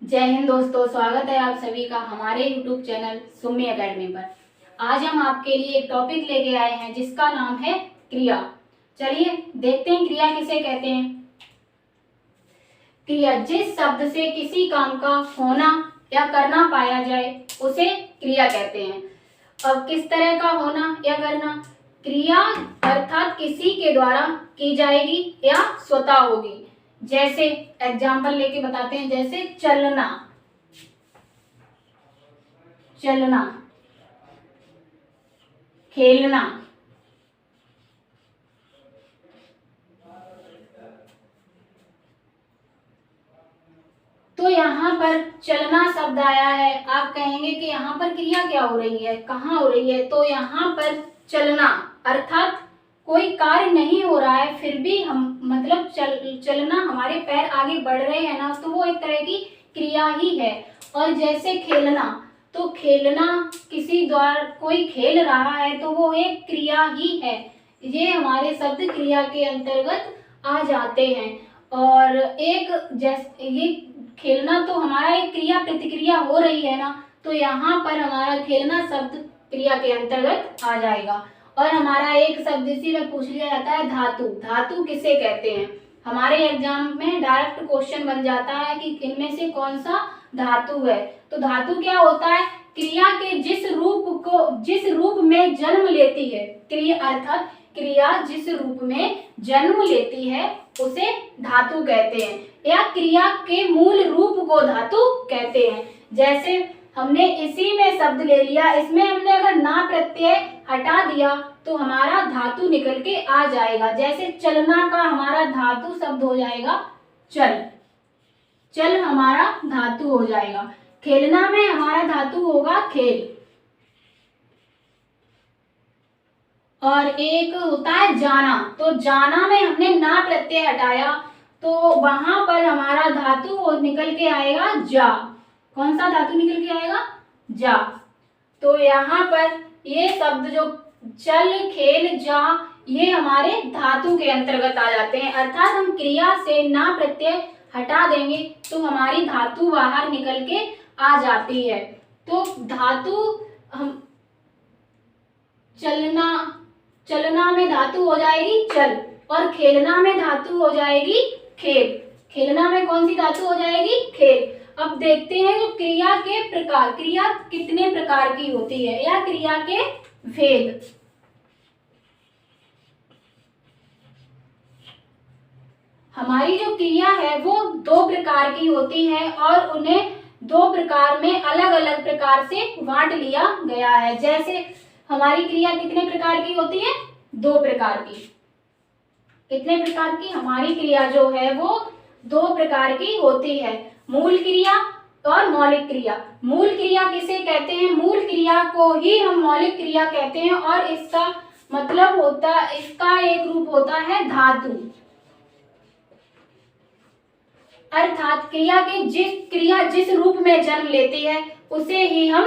जय हिंद दोस्तों, स्वागत है आप सभी का हमारे YouTube चैनल सुम्मी एकेडमी पर। आज हम आपके लिए एक टॉपिक लेके आए हैं जिसका नाम है क्रिया। चलिए देखते हैं क्रिया किसे कहते हैं। क्रिया जिस शब्द से किसी काम का होना या करना पाया जाए उसे क्रिया कहते हैं। अब किस तरह का होना या करना? क्रिया अर्थात किसी के द्वारा की जाएगी या स्वतः होगी। जैसे एग्जाम्पल लेके बताते हैं, जैसे चलना, चलना, खेलना। तो यहाँ पर चलना शब्द आया है। आप कहेंगे कि यहाँ पर क्रिया क्या हो रही है, कहाँ हो रही है? तो यहाँ पर चलना अर्थात कोई कार्य नहीं हो रहा है, फिर भी हम मतलब चलना, हमारे पैर आगे बढ़ रहे हैं ना, तो वो एक तरह की क्रिया ही है। और जैसे खेलना, तो खेलना किसी द्वारा कोई खेल रहा है तो वो एक क्रिया ही है। ये हमारे शब्द क्रिया के अंतर्गत आ जाते हैं। और एक जैसे ये खेलना तो हमारा एक क्रिया प्रतिक्रिया हो रही है ना, तो यहाँ पर हमारा खेलना शब्द क्रिया के अंतर्गत आ जाएगा। और हमारा एक शब्द इसी में पूछ लिया जाता है, धातु। धातु किसे कहते हैं? हमारे एग्जाम में डायरेक्ट क्वेश्चन बन जाता है कि इनमें से कौन सा धातु है। तो धातु क्या होता है? क्रिया के जिस रूप में जन्म लेती है, क्रिया अर्थात क्रिया जिस रूप में जन्म लेती है उसे धातु कहते हैं, या क्रिया के मूल रूप को धातु कहते हैं। जैसे हमने इसी में शब्द ले लिया, इसमें हमने अगर ना प्रत्यय हटा दिया तो हमारा धातु निकल के आ जाएगा। जैसे चलना का हमारा धातु शब्द हो जाएगा चल, चल हमारा धातु हो जाएगा। खेलना में हमारा धातु होगा खेल। और एक होता है जाना, तो जाना में हमने ना प्रत्यय हटाया तो वहां पर हमारा धातु निकल के आएगा जा। कौन सा धातु निकल के आएगा? जा। तो यहाँ पर ये शब्द जो चल, खेल, जा, ये हमारे धातु के अंतर्गत आ जाते हैं। अर्थात हम क्रिया से ना प्रत्यय हटा देंगे तो हमारी धातु बाहर निकल के आ जाती है। तो धातु हम चलना में धातु हो जाएगी चल, और खेलना में धातु हो जाएगी खेल। खेलना में कौन सी धातु हो जाएगी? खेल। अब देखते हैं जो क्रिया के प्रकार, क्रिया कितने प्रकार की होती है या क्रिया के भेद। हमारी जो क्रिया है वो दो प्रकार की होती है और उन्हें दो प्रकार में अलग अलग प्रकार से बांट लिया गया है। जैसे हमारी क्रिया कितने प्रकार की होती है? दो प्रकार की। कितने प्रकार की? हमारी क्रिया जो है वो दो प्रकार की होती है, मूल क्रिया और मौलिक क्रिया। मूल क्रिया किसे कहते हैं? मूल क्रिया को ही हम मौलिक क्रिया कहते हैं। और इसका मतलब होता, इसका एक रूप होता है धातु। अर्थात क्रिया जिस रूप में जन्म लेती है उसे ही हम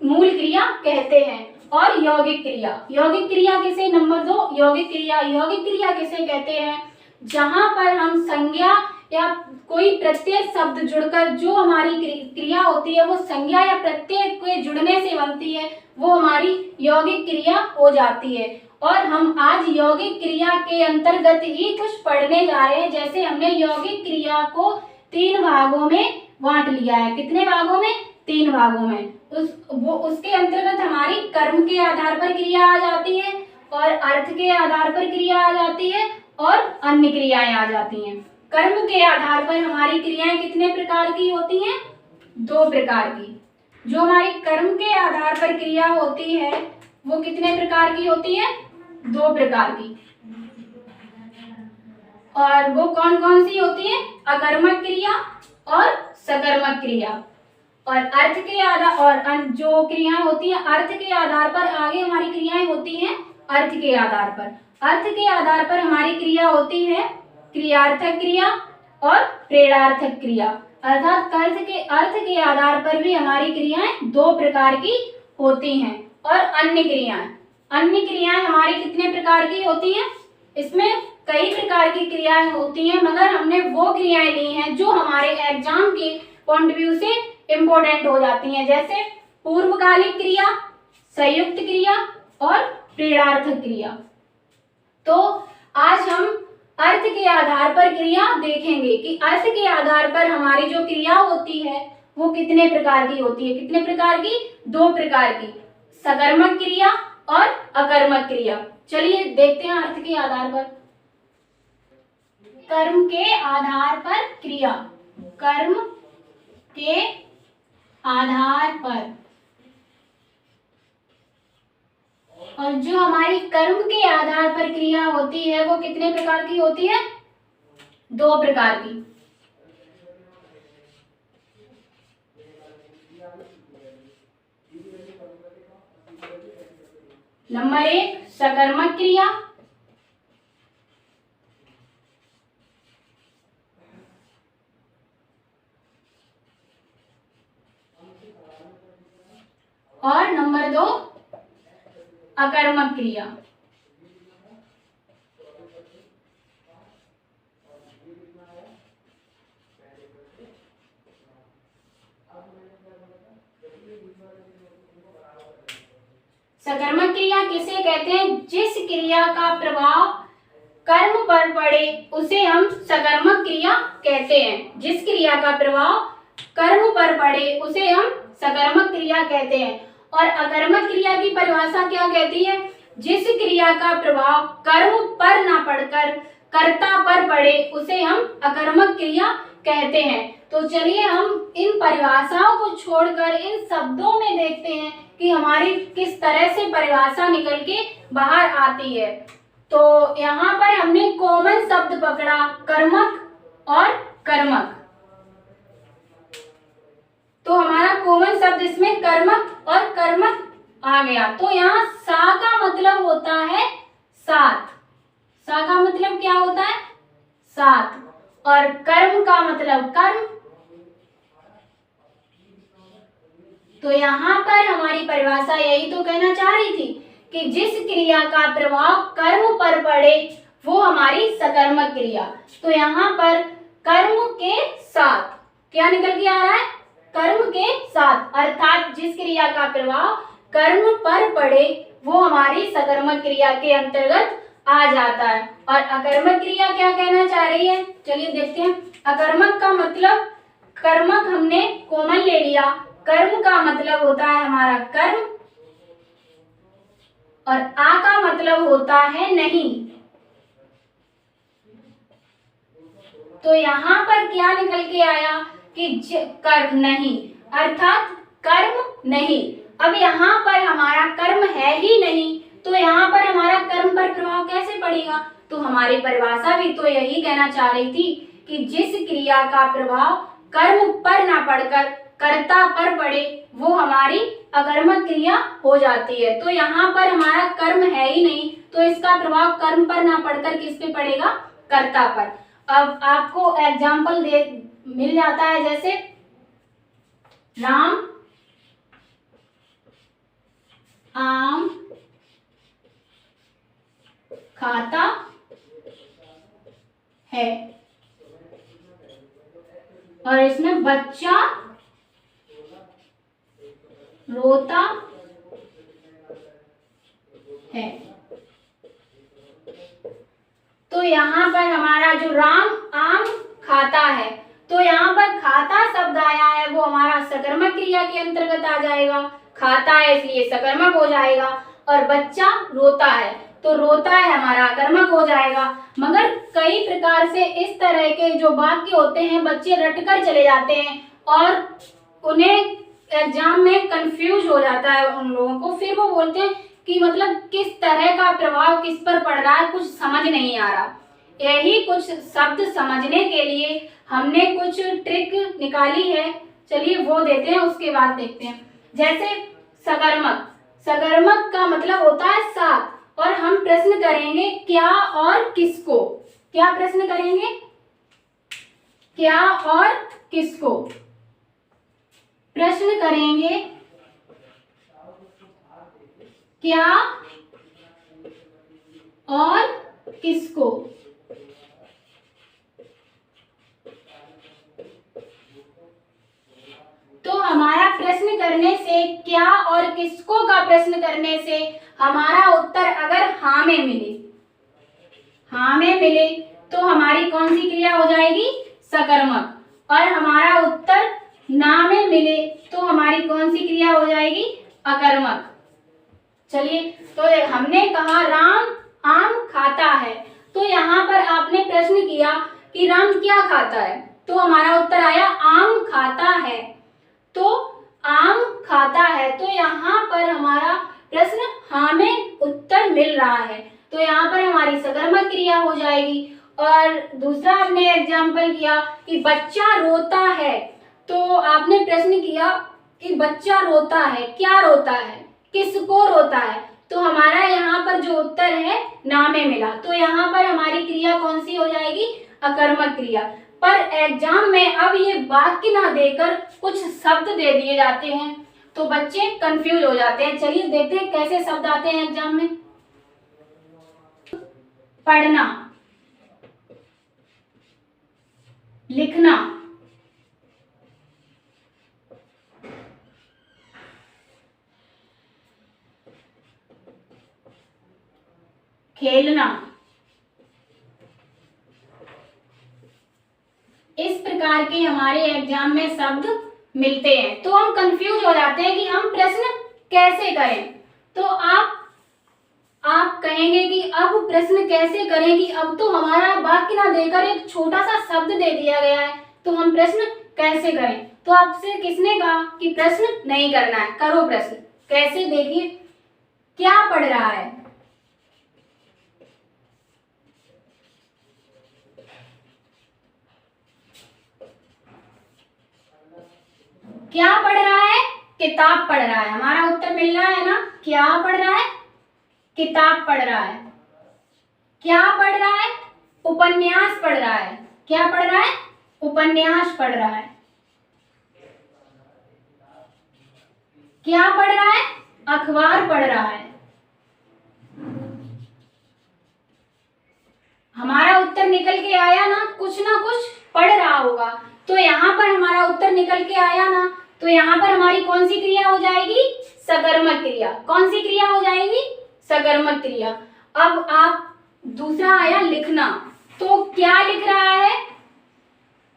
मूल क्रिया कहते हैं। और यौगिक क्रिया, यौगिक क्रिया किसे? नंबर 2 यौगिक क्रिया। यौगिक क्रिया किसे कहते हैं? जहां पर हम संज्ञा या कोई प्रत्यय शब्द जुड़कर जो हमारी क्रिया होती है वो संज्ञा या प्रत्यय के जुड़ने से बनती है, वो हमारी यौगिक क्रिया हो जाती है। और हम आज यौगिक क्रिया के अंतर्गत ही कुछ पढ़ने जा रहे हैं। जैसे हमने यौगिक क्रिया को 3 भागों में बांट लिया है। कितने भागों में? 3 भागों में। उसके अंतर्गत हमारी कर्म के आधार पर क्रिया आ जाती है, और अर्थ के आधार पर क्रिया आ जाती है, और अन्य क्रियाएं आ जाती हैं। कर्म के आधार पर हमारी क्रियाएं कितने प्रकार की होती हैं? 2 प्रकार की। जो हमारी कर्म के आधार पर क्रिया होती है वो कितने प्रकार की होती है? 2 प्रकार की। और वो कौन कौन सी होती है? अकर्मक क्रिया और सकर्मक क्रिया। और अर्थ के आधार, और जो क्रियाएं होती हैं अर्थ के आधार पर, आगे हमारी क्रियाएं होती हैं अर्थ के आधार पर। अर्थ के आधार पर हमारी क्रिया होती है क्रियार्थक क्रिया और प्रेरणार्थक क्रिया। अर्थात अर्थ के आधार पर भी हमारी क्रियाएं 2 प्रकार की होती हैं। और अन्य क्रियाएं हमारी कितने प्रकार की होती हैं? इसमें कई प्रकार की क्रियाएं होती हैं, मगर हमने वो क्रियाएं ली हैं जो हमारे एग्जाम के पॉइंट व्यू से इम्पोर्टेंट हो जाती हैं, जैसे पूर्वकालिक क्रिया, संयुक्त क्रिया और प्रेरणार्थक क्रिया। तो आज हम अर्थ के आधार पर क्रिया देखेंगे कि अर्थ के आधार पर हमारी जो क्रिया होती है वो कितने प्रकार की होती है। कितने प्रकार की? 2 प्रकार की, सकर्मक क्रिया और अकर्मक क्रिया। चलिए देखते हैं अर्थ के आधार पर। कर्म के आधार पर क्रिया, कर्म के आधार पर। और जो हमारी कर्म के आधार पर क्रिया होती है वो कितने प्रकार की होती है? 2 प्रकार की। नंबर 1 सकर्मक क्रिया, और नंबर 2 अकर्मक क्रिया। सकर्मक क्रिया किसे कहते हैं? जिस क्रिया का प्रभाव कर्म पर पड़े उसे हम सकर्मक क्रिया कहते हैं। जिस क्रिया का प्रभाव कर्म पर पड़े उसे हम सकर्मक क्रिया कहते हैं। और अकर्मक क्रिया की परिभाषा क्या कहती है? जिस क्रिया का प्रभाव कर्म पर ना पड़कर कर्ता पर पड़े उसे हम अकर्मक क्रिया कहते हैं। तो चलिए हम इन परिभाषाओं को छोड़कर इन शब्दों में देखते हैं कि हमारी किस तरह से परिभाषा निकल के बाहर आती है। तो यहाँ पर हमने कॉमन शब्द पकड़ा, कर्मक और कर्मक। तो हमारा कॉमन शब्द इसमें कर्मक और कर्मक आ गया। तो यहाँ सा का मतलब होता है 7। सा का मतलब क्या होता है? 7। और कर्म का मतलब कर्म। तो यहाँ पर हमारी परिभाषा यही तो कहना चाह रही थी कि जिस क्रिया का प्रभाव कर्म पर पड़े वो हमारी सकर्मक क्रिया। तो यहाँ पर कर्म के साथ क्या निकल के आ रहा है? कर्म के साथ, अर्थात जिस क्रिया का प्रभाव कर्म पर पड़े वो हमारी सकर्मक क्रिया के अंतर्गत आ जाता है। और अकर्मक क्रिया क्या कहना चाह रही है? चलिए देखते हैं। अकर्मक का मतलब, कर्मक हमने कॉमन ले लिया, कर्म का मतलब होता है हमारा कर्म और आ का मतलब होता है नहीं। तो यहाँ पर क्या निकल के आया कि कर्म नहीं, अर्थात कर्म नहीं। अब यहाँ पर हमारा कर्म है ही नहीं तो यहाँ पर हमारा कर्म पर प्रभाव कैसे पड़ेगा? तो हमारी परिभाषा भी तो यही कहना चाह रही थी कि जिस क्रिया का प्रभाव कर्म पर ना पड़कर कर्ता पर पड़े वो हमारी अकर्मक क्रिया हो जाती है। तो यहाँ पर हमारा कर्म है ही नहीं तो इसका प्रभाव कर्म पर ना पड़कर किस पे पड़ेगा? कर्ता पर। अब आपको एग्जाम्पल दे मिल जाता है, जैसे राम आम खाता है और इसमें बच्चा रोता है। तो यहाँ पर हमारा जो राम आम खाता है, तो यहाँ पर खाता शब्द आया है वो हमारा सकर्मक क्रिया के अंतर्गत आ जाएगा। खाता है इसलिए सकर्मक हो जाएगा। और बच्चा रोता है तो रोता है हमारा अकर्मक हो जाएगा। मगर कई प्रकार से इस तरह के जो वाक्य होते हैं बच्चे रटकर चले जाते हैं और उन्हें एग्जाम में कंफ्यूज हो जाता है उन लोगों को। फिर वो बोलते हैं कि मतलब किस तरह का प्रभाव किस पर पड़ रहा है, कुछ समझ नहीं आ रहा। यही कुछ शब्द समझने के लिए हमने कुछ ट्रिक निकाली है, चलिए वो देते हैं, उसके बाद देखते हैं। जैसे सकर्मक, सकर्मक का मतलब होता है 7 और हम प्रश्न करेंगे क्या और किसको। क्या प्रश्न करेंगे? क्या और किसको प्रश्न करेंगे। क्या और किसको। प्रश्न करने से, क्या और किसको का प्रश्न करने से हमारा उत्तर अगर हाँ में मिले, हाँ में मिले तो हमारी कौन सी क्रिया हो जाएगी? सकर्मक। और हमारा उत्तर ना में मिले तो हमारी कौन सी क्रिया हो जाएगी? अकर्मक। चलिए, तो हमने कहा राम आम खाता है, तो यहाँ पर आपने प्रश्न किया कि राम क्या खाता है, तो हमारा उत्तर आया आम खाता है। तो आम खाता है, तो यहाँ पर हमारा प्रश्न हाँ में उत्तर मिल रहा है, तो यहाँ पर हमारी सकर्मक क्रिया हो जाएगी। और दूसरा आपने एग्जाम्पल किया कि बच्चा रोता है, तो आपने प्रश्न किया कि बच्चा रोता है, क्या रोता है, किसको रोता है, तो हमारा यहाँ पर जो उत्तर है ना में मिला, तो यहाँ पर हमारी क्रिया कौन सी हो जाएगी? अकर्मक क्रिया। पर एग्जाम में अब ये वाक्य ना देकर कुछ शब्द दे दिए जाते हैं, तो बच्चे कंफ्यूज हो जाते हैं। चलिए देखते हैं कैसे शब्द आते हैं एग्जाम में। पढ़ना, लिखना, खेलना, इस प्रकार के हमारे एग्जाम में शब्द मिलते हैं, तो हम कंफ्यूज हो जाते हैं कि हम प्रश्न कैसे करें। तो आप कहेंगे कि अब प्रश्न कैसे करें कि अब तो हमारा वाक्य ना देकर एक छोटा सा शब्द दे दिया गया है, तो हम प्रश्न कैसे करें। तो आपसे किसने कहा कि प्रश्न नहीं करना है, करो प्रश्न। कैसे? देखिए, क्या पढ़ रहा है, क्या पढ़ रहा है? किताब पढ़ रहा है। हमारा उत्तर मिल रहा है ना, क्या पढ़ रहा है? किताब पढ़ रहा है। क्या पढ़ रहा है? उपन्यास पढ़ रहा है। क्या पढ़ रहा है? उपन्यास पढ़ रहा है। क्या पढ़ रहा है? अखबार पढ़ रहा है। हमारा उत्तर निकल के आया ना कुछ पढ़ रहा होगा, तो यहाँ पर हमारा उत्तर निकल के आया ना, तो यहाँ पर हमारी कौन सी क्रिया हो जाएगी? सकर्मक क्रिया। कौन सी क्रिया हो जाएगी? सकर्मक क्रिया। अब आप दूसरा आया लिखना, तो क्या लिख रहा है?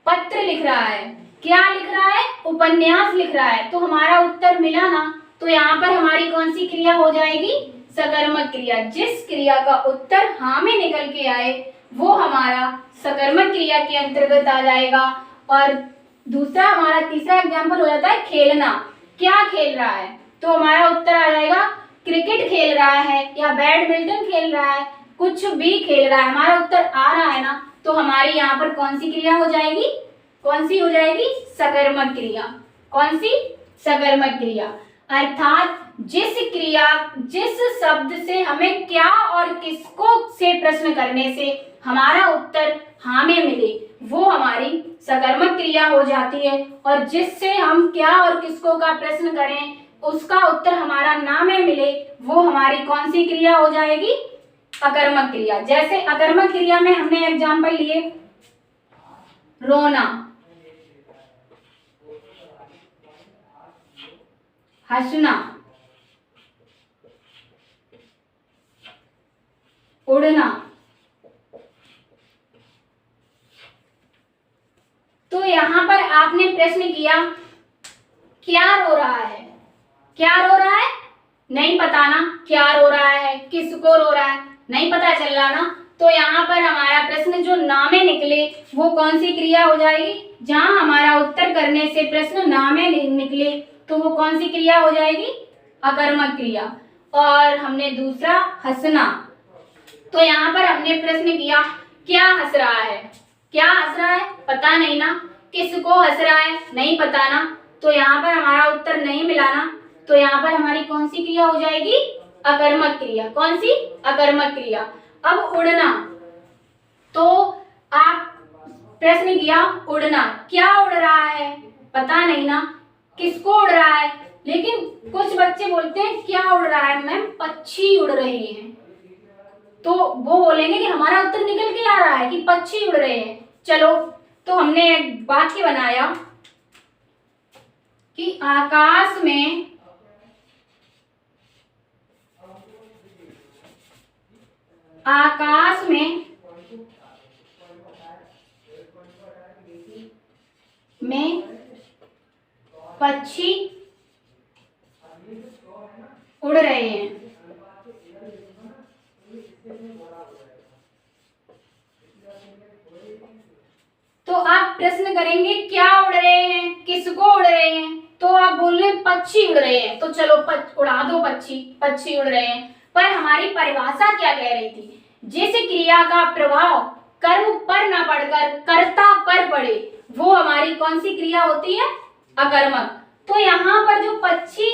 पत्र लिख रहा है। क्या लिख रहा है? उपन्यास लिख रहा है। तो हमारा उत्तर मिला ना, तो यहाँ पर हमारी कौन सी क्रिया हो जाएगी? सकर्मक क्रिया। जिस क्रिया का उत्तर हाँ में निकल के आए वो हमारा सकर्मक क्रिया के अंतर्गत आ जाएगा। और दूसरा हमारा तीसरा एग्जाम्पल हो जाता है खेलना। क्या खेल रहा है? तो हमारा उत्तर आ जाएगा क्रिकेट खेल रहा है या बैडमिंटन खेल रहा है, कुछ भी खेल रहा है। हमारा उत्तर आ रहा है ना, तो हमारी यहाँ पर कौन सी क्रिया हो जाएगी? कौन सी हो जाएगी? सकर्मक क्रिया। कौन सी? सकर्मक क्रिया। अर्थात जिस शब्द से हमें क्या और किसको से प्रश्न करने से हमारा उत्तर हाँ में मिले वो हमारी सकर्मक क्रिया हो जाती है, और जिससे हम क्या और किसको का प्रश्न करें उसका उत्तर हमारा ना में मिले वो हमारी कौन सी क्रिया हो जाएगी? अकर्मक क्रिया। जैसे अकर्मक क्रिया में हमने एग्जाम्पल लिए रोना, हंसना, उड़ना। तो यहाँ पर आपने प्रश्न किया क्या रो रहा है? क्या रो रहा है? नहीं पता ना। क्या रो रहा है? किसको रो रहा है? नहीं पता चल रहा ना। तो यहाँ पर हमारा प्रश्न जो ना में निकले वो कौन सी क्रिया हो जाएगी? जहां हमारा उत्तर करने से प्रश्न ना में निकले तो वो कौन सी क्रिया हो जाएगी? अकर्मक क्रिया। और हमने दूसरा हंसना, तो यहाँ पर हमने प्रश्न किया क्या हंस रहा है? क्या हंस रहा है? पता नहीं ना। किसको हंस रहा है? नहीं पता ना। तो यहाँ पर हमारा उत्तर नहीं मिला ना, तो यहाँ पर हमारी कौन सी क्रिया हो जाएगी? अकर्मक क्रिया। कौन सी? अकर्मक क्रिया। अब उड़ना, तो आप प्रश्न किया उड़ना, क्या उड़ रहा है? पता नहीं ना। किसको उड़ रहा है? लेकिन कुछ बच्चे बोलते हैं क्या उड़ रहा है मैम? पक्षी उड़ रहे हैं। तो वो बोलेंगे कि हमारा उत्तर निकल के आ रहा है कि पक्षी उड़ रहे हैं। चलो, तो हमने एक वाक्य बनाया कि आकाश में पक्षी उड़ रहे हैं। तो आप प्रश्न करेंगे क्या उड़ रहे हैं, किसको उड़ रहे हैं, तो आप बोल रहे हैं पक्षी उड़ रहे हैं, तो चलो उड़ा दो पक्षी उड़ रहे हैं। पर हमारी परिभाषा क्या कह रही थी, जिस क्रिया का प्रभाव कर्म पर ना पड़कर कर्ता पर पड़े वो हमारी कौन सी क्रिया होती है, अकर्मक। तो यहाँ पर जो पक्षी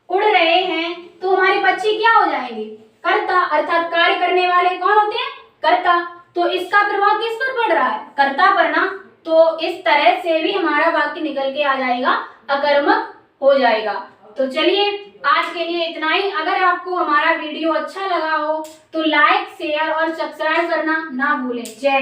उड़ रहे हैं तो हमारे पक्षी क्या हो जाएंगे, कर्ता, अर्थात कार्य करने वाले कौन होते हैं, कर्ता। तो इसका प्रभाव किस पर पड़ रहा है, कर्ता पर ना। तो इस तरह से भी हमारा वाक्य निकल के आ जाएगा, अकर्मक हो जाएगा। तो चलिए आज के लिए इतना ही। अगर आपको हमारा वीडियो अच्छा लगा हो तो लाइक, शेयर और सब्सक्राइब करना ना भूलें। जय